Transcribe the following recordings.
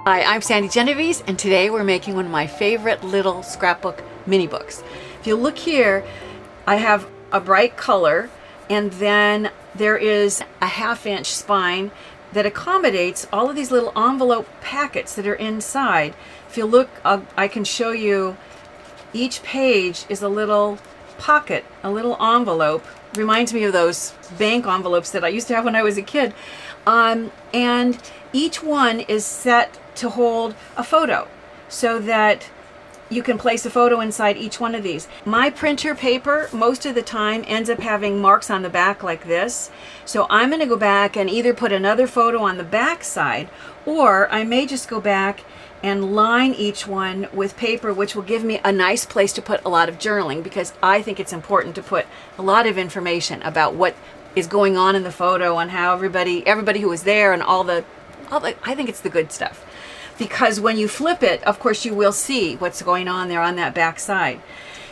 Hi, I'm Sandi Genovese, and today we're making one of my favorite little scrapbook mini books. If you look here, I have a bright color, and then there is a 1/2 inch spine that accommodates all of these little envelope packets that are inside. If you look, I can show you each page is a little pocket, a little envelope. Reminds me of those bank envelopes that I used to have when I was a kid. And each one is set to hold a photo so that you can place a photo inside each one of these. My printer paper most of the time ends up having marks on the back like this. So I'm going to go back and either put another photo on the back side, or I may just go back and line each one with paper, which will give me a nice place to put a lot of journaling, because I think it's important to put a lot of information about what is going on in the photo and how everybody who was there and all the I think it's the good stuff. Because when you flip it, of course, you will see what's going on there on that back side.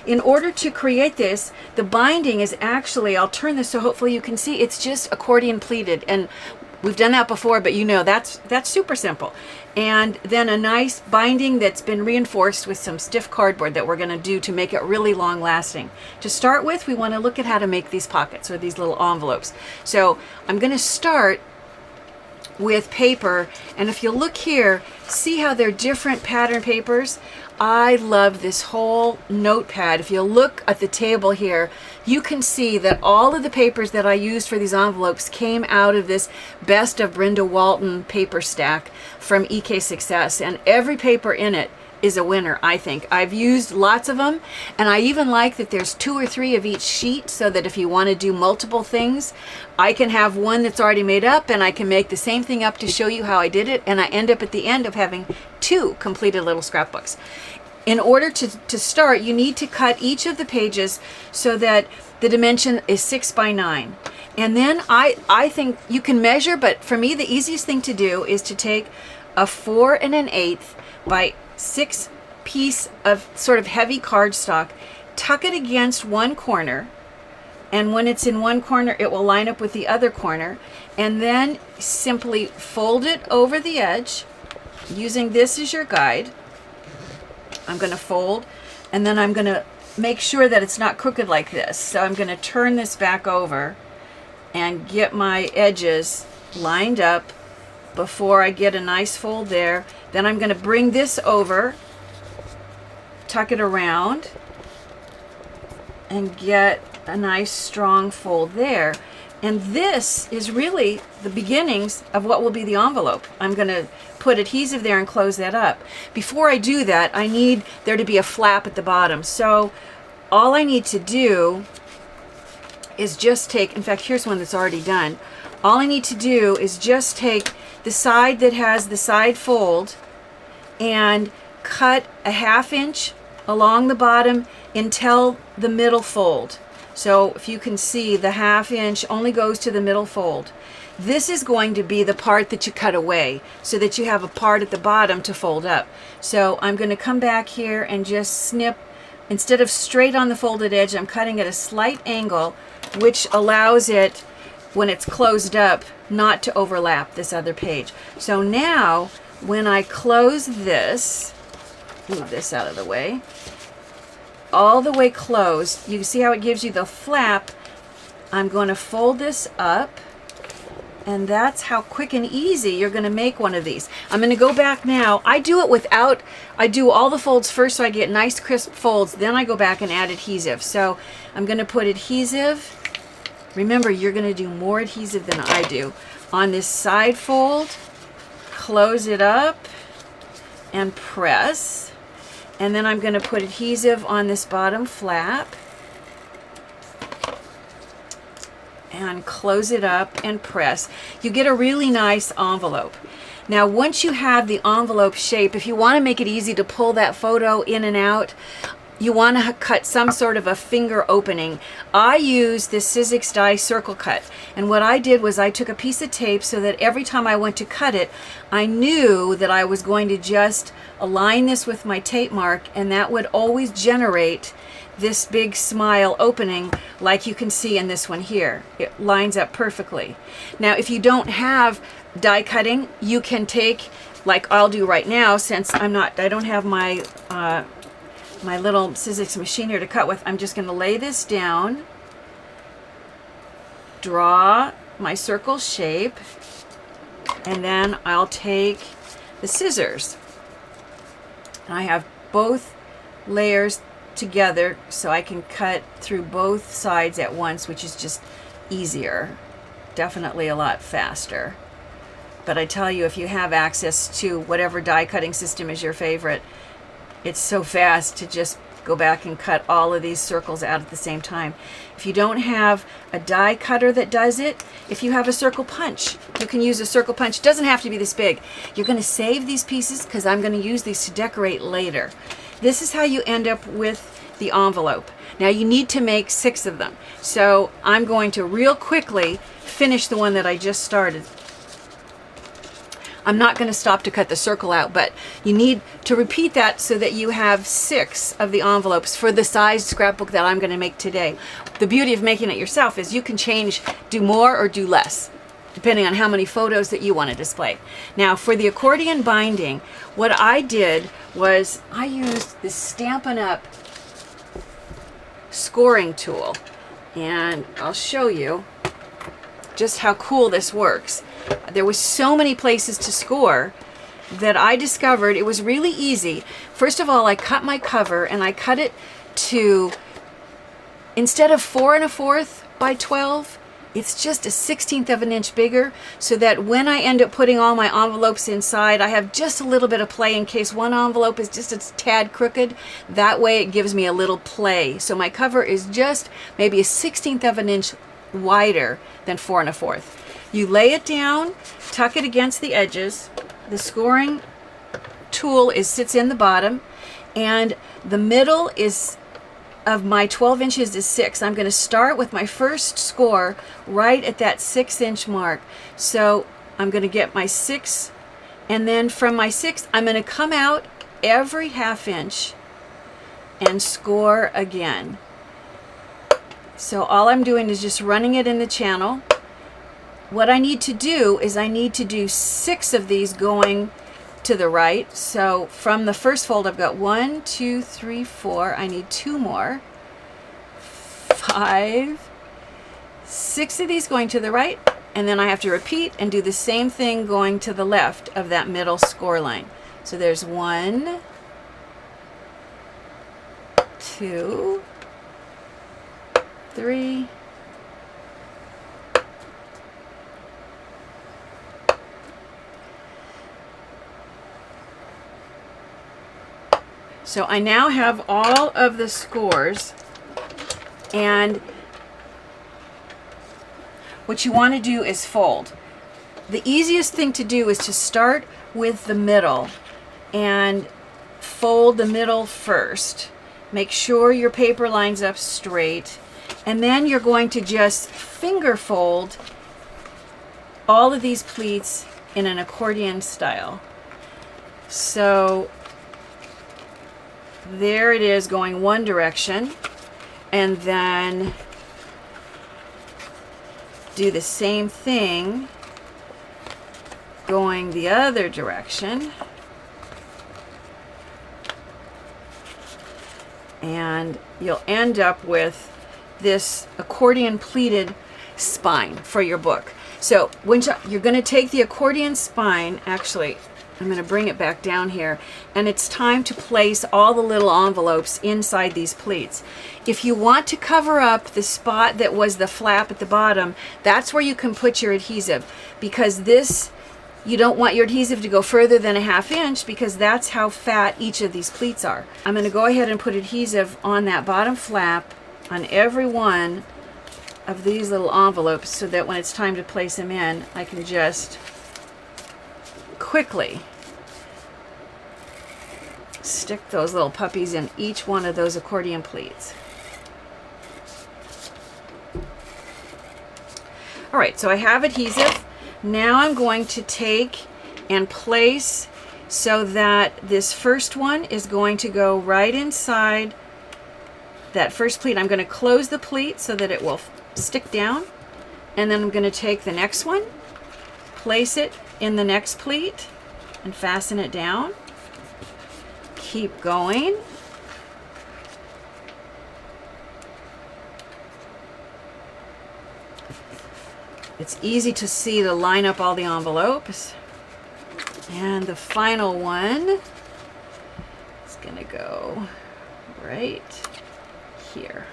In order to create this, the binding is actually, I'll turn this so hopefully you can see, it's just accordion pleated. And we've done that before, but you know, that's super simple. And then a nice binding that's been reinforced with some stiff cardboard that we're gonna do to make it really long lasting. To start with, we wanna look at how to make these pockets or these little envelopes. So I'm gonna start with paper, and if you look here, see how they're different pattern papers. I love this whole notepad. If you look at the table here, you can see that all of the papers that I used for these envelopes came out of this Best of Brenda Walton paper stack from EK Success, and every paper in it is a winner, I think. I've used lots of them, and I even like that there's 2 or 3 of each sheet, so that if you want to do multiple things, I can have one that's already made up, and I can make the same thing up to show you how I did it, and I end up at the end of having 2 completed little scrapbooks. In order to start, you need to cut each of the pages so that the dimension is 6 by 9. And then I think you can measure, but for me the easiest thing to do is to take a 4 1/8 by 6 piece of sort of heavy cardstock, tuck it against one corner, and when it's in one corner it will line up with the other corner, and then simply fold it over the edge using this as your guide. I'm going to fold, and then I'm going to make sure that it's not crooked like this. So I'm going to turn this back over and get my edges lined up before I get a nice fold there. Then I'm going to bring this over, tuck it around, and get a nice strong fold there. And this is really the beginnings of what will be the envelope. I'm going to put adhesive there and close that up. Before I do that, I need there to be a flap at the bottom. So all I need to do is just take, in fact, here's one that's already done. All I need to do is just take the side that has the side fold and cut a 1/2 inch along the bottom until the middle fold. So if you can see, the 1/2 inch only goes to the middle fold. This is going to be the part that you cut away so that you have a part at the bottom to fold up. So I'm going to come back here and just snip. Instead of straight on the folded edge, I'm cutting at a slight angle, which allows it, when it's closed up, not to overlap this other page. So now when I close this, move this out of the way, all the way closed, you see how it gives you the flap. I'm going to fold this up, and that's how quick and easy you're going to make one of these. I'm going to go back now. I do all the folds first so I get nice crisp folds, then I go back and add adhesive. So I'm going to put adhesive. Remember, you're going to do more adhesive than I do. On this side fold, close it up and press. And then I'm going to put adhesive on this bottom flap and close it up and press. You get a really nice envelope. Now, once you have the envelope shape, if you want to make it easy to pull that photo in and out, you want to cut some sort of a finger opening. I use this Sizzix die circle cut, and what I did was I took a piece of tape so that every time I went to cut it, I knew that I was going to just align this with my tape mark, and that would always generate this big smile opening like you can see in this one here. It lines up perfectly. Now if you don't have die cutting, you can take, like I'll do right now, since I don't have my my little Sizzix machine here to cut with. I'm just going to lay this down, draw my circle shape, and then I'll take the scissors. I have both layers together so I can cut through both sides at once, which is just easier, definitely a lot faster. But I tell you, if you have access to whatever die cutting system is your favorite, it's so fast to just go back and cut all of these circles out at the same time. If you don't have a die cutter that does it, if you have a circle punch, you can use a circle punch. It doesn't have to be this big. You're going to save these pieces because I'm going to use these to decorate later. This is how you end up with the envelope. Now you need to make 6 of them. So I'm going to real quickly finish the one that I just started. I'm not going to stop to cut the circle out, but you need to repeat that so that you have 6 of the envelopes for the size scrapbook that I'm going to make today. The beauty of making it yourself is you can change, do more or do less, depending on how many photos that you want to display. Now for the accordion binding, what I did was I used this Stampin' Up! Scoring tool, and I'll show you just how cool this works. There was so many places to score that I discovered it was really easy. First of all, I cut my cover and I cut it to, instead of 4 1/4 by 12, it's just a 1/16 of an inch bigger, so that when I end up putting all my envelopes inside, I have just a little bit of play in case one envelope is just a tad crooked. That way it gives me a little play. So my cover is just maybe a 1/16 of an inch wider than 4 1/4. You lay it down, tuck it against the edges. The scoring tool sits in the bottom, and the middle of my 12 inches is 6. I'm going to start with my first score right at that 6-inch mark. So I'm going to get my 6, and then from my 6 I'm going to come out every 1/2 inch and score again. So all I'm doing is just running it in the channel. What I need to do is I need to do 6 of these going to the right. So from the first fold I've got 1, 2, 3, 4. I need 2 more. 5, 6 of these going to the right, and then I have to repeat and do the same thing going to the left of that middle score line. So there's 1, 2, 3, 4. So I now have all of the scores, and what you want to do is fold. The easiest thing to do is to start with the middle and fold the middle first. Make sure your paper lines up straight, and then you're going to just finger fold all of these pleats in an accordion style. So there it is going one direction, and then do the same thing going the other direction, and you'll end up with this accordion pleated spine for your book. So when you're going to take the accordion spine, actually I'm going to bring it back down here, and it's time to place all the little envelopes inside these pleats. If you want to cover up the spot that was the flap at the bottom, that's where you can put your adhesive, because this, you don't want your adhesive to go further than a 1/2 inch, because that's how fat each of these pleats are. I'm going to go ahead and put adhesive on that bottom flap on every one of these little envelopes, so that when it's time to place them in, I can just quickly stick those little puppies in each one of those accordion pleats. All right, so I have adhesive. Now I'm going to take and place so that this first one is going to go right inside that first pleat. I'm going to close the pleat so that it will stick down. And then I'm going to take the next one, place it in the next pleat, and fasten it down. Keep going. It's easy to see to line up all the envelopes. And the final one is going to go right here.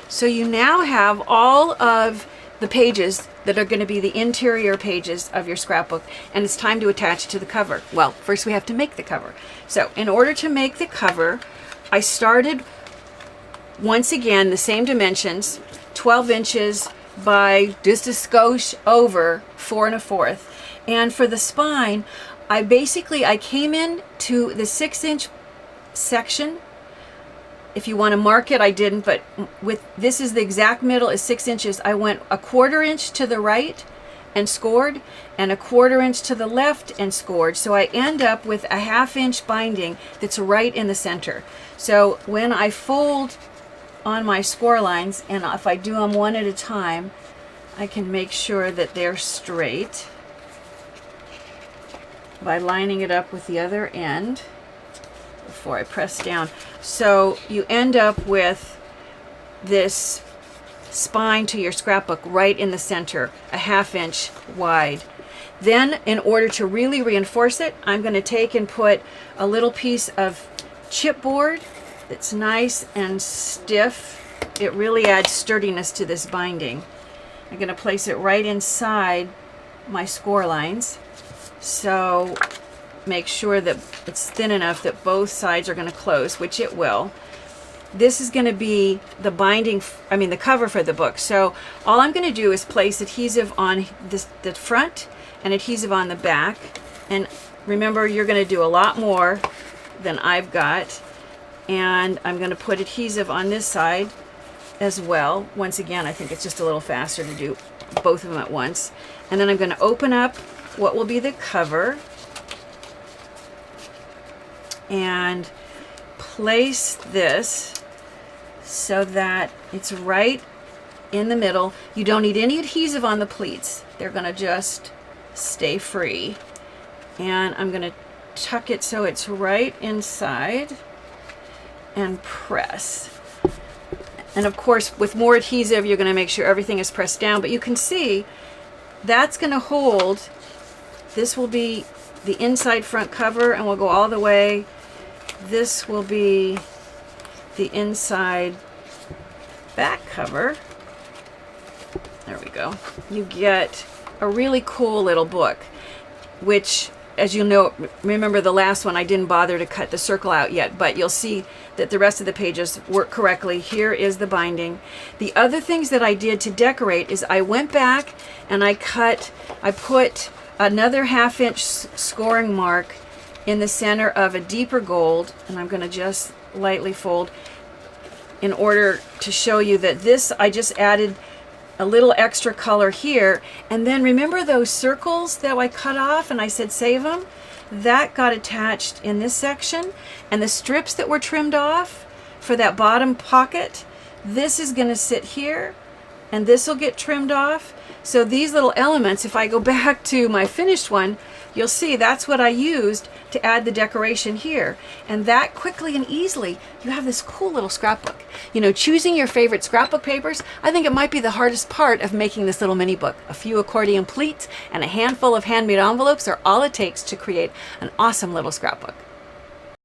So you now have all of the pages that are going to be the interior pages of your scrapbook, and it's time to attach it to the cover. Well, first we have to make the cover. So in order to make the cover, I started once again the same dimensions, 12 inches by just a skosh over 4 1/4. And for the spine, I came in to the 6-inch section. If you want to mark it, I didn't, but this is the exact middle is 6 inches. I went 1/4 inch to the right and scored, and 1/4 inch to the left and scored. So I end up with a 1/2 inch binding that's right in the center. So when I fold on my score lines, and if I do them one at a time, I can make sure that they're straight by lining it up with the other end before I press down. So you end up with this spine to your scrapbook right in the center, a 1/2 inch wide. Then in order to really reinforce it, I'm going to take and put a little piece of chipboard that's nice and stiff. It really adds sturdiness to this binding. I'm going to place it right inside my score lines. So make sure that it's thin enough that both sides are going to close, which it will. This is going to be the binding, the cover for the book. So all I'm going to do is place adhesive on the front and adhesive on the back. And remember, you're going to do a lot more than I've got. And I'm going to put adhesive on this side as well. Once again, I think it's just a little faster to do both of them at once. And then I'm going to open up what will be the cover and place this so that it's right in the middle. You don't need any adhesive on the pleats. They're going to just stay free. And I'm going to tuck it so it's right inside and press. And of course, with more adhesive, you're going to make sure everything is pressed down. But you can see that's going to hold. This will be the inside front cover, and we'll go all the way. This will be the inside back cover. There we go. You get a really cool little book, which, as you know, remember the last one, I didn't bother to cut the circle out yet, but you'll see that the rest of the pages work correctly. Here is the binding. The other things that I did to decorate is I went back and I put another 1/2 inch scoring mark in the center of a deeper gold, and I'm going to just lightly fold in order to show you that this, I just added a little extra color here. And then remember those circles that I cut off and I said save them? That got attached in this section, and the strips that were trimmed off for that bottom pocket, this is going to sit here, and this will get trimmed off. So these little elements, if I go back to my finished one, you'll see that's what I used to add the decoration here. And that quickly and easily, you have this cool little scrapbook. You know, choosing your favorite scrapbook papers, I think it might be the hardest part of making this little mini book. A few accordion pleats and a handful of handmade envelopes are all it takes to create an awesome little scrapbook.